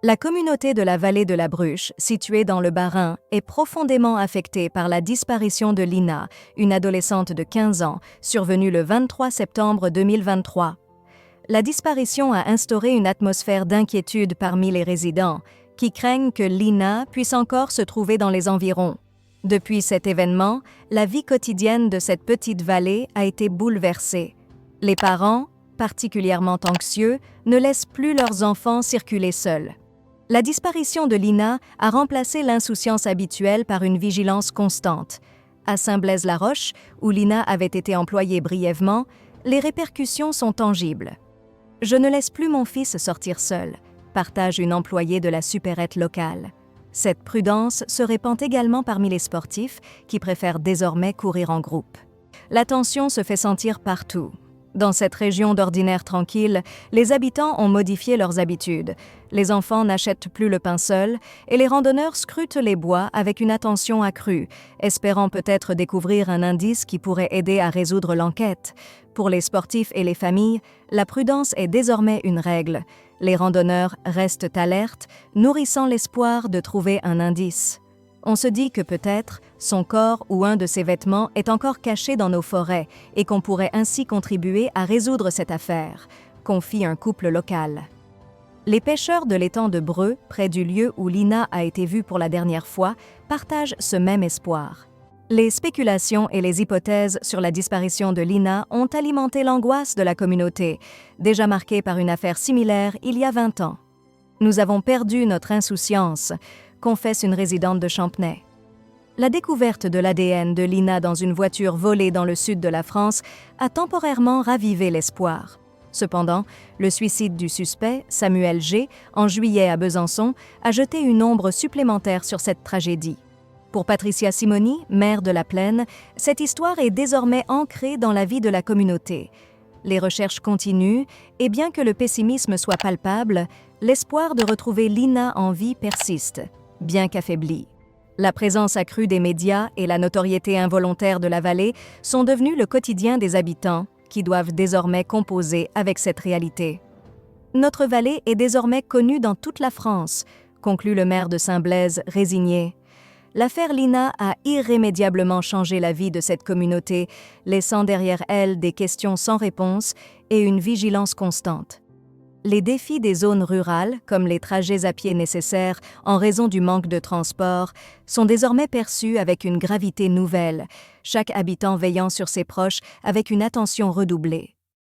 La communauté de la vallée de la Bruche, située dans le Bas-Rhin, est profondément affectée par la disparition de Lina, une adolescente de 15 ans, survenue le 23 septembre 2023. La disparition a instauré une atmosphère d'inquiétude parmi les résidents, qui craignent que Lina puisse encore se trouver dans les environs. Depuis cet événement, la vie quotidienne de cette petite vallée a été bouleversée. Les parents, particulièrement anxieux, ne laissent plus leurs enfants circuler seuls. La disparition de Lina a remplacé l'insouciance habituelle par une vigilance constante. À Saint-Blaise-la-Roche, où Lina avait été employée brièvement, les répercussions sont tangibles. « Je ne laisse plus mon fils sortir seul », partage une employée de la supérette locale. Cette prudence se répand également parmi les sportifs qui préfèrent désormais courir en groupe. La tension se fait sentir partout. Dans cette région d'ordinaire tranquille, les habitants ont modifié leurs habitudes. Les enfants n'achètent plus le pain seul et les randonneurs scrutent les bois avec une attention accrue, espérant peut-être découvrir un indice qui pourrait aider à résoudre l'enquête. Pour les sportifs et les familles, la prudence est désormais une règle. Les randonneurs restent alertes, nourrissant l'espoir de trouver un indice. On se dit que peut-être son corps ou un de ses vêtements est encore caché dans nos forêts et qu'on pourrait ainsi contribuer à résoudre cette affaire, confie un couple local. Les pêcheurs de l'étang de Breux, près du lieu où Lina a été vue pour la dernière fois, partagent ce même espoir. Les spéculations et les hypothèses sur la disparition de Lina ont alimenté l'angoisse de la communauté, déjà marquée par une affaire similaire il y a 20 ans. « Nous avons perdu notre insouciance », confesse une résidente de Champnay. La découverte de l'ADN de Lina dans une voiture volée dans le sud de la France a temporairement ravivé l'espoir. Cependant, le suicide du suspect, Samuel G., en juillet à Besançon, a jeté une ombre supplémentaire sur cette tragédie. Pour Patricia Simoni, maire de La Plaine, cette histoire est désormais ancrée dans la vie de la communauté. Les recherches continuent et bien que le pessimisme soit palpable, l'espoir de retrouver Lina en vie persiste, bien qu'affaibli. La présence accrue des médias et la notoriété involontaire de la vallée sont devenus le quotidien des habitants, qui doivent désormais composer avec cette réalité. « Notre vallée est désormais connue dans toute la France », conclut le maire de Saint-Blaise, résigné. L'affaire Lina a irrémédiablement changé la vie de cette communauté, laissant derrière elle des questions sans réponse et une vigilance constante. Les défis des zones rurales, comme les trajets à pied nécessaires en raison du manque de transport, sont désormais perçus avec une gravité nouvelle, chaque habitant veillant sur ses proches avec une attention redoublée.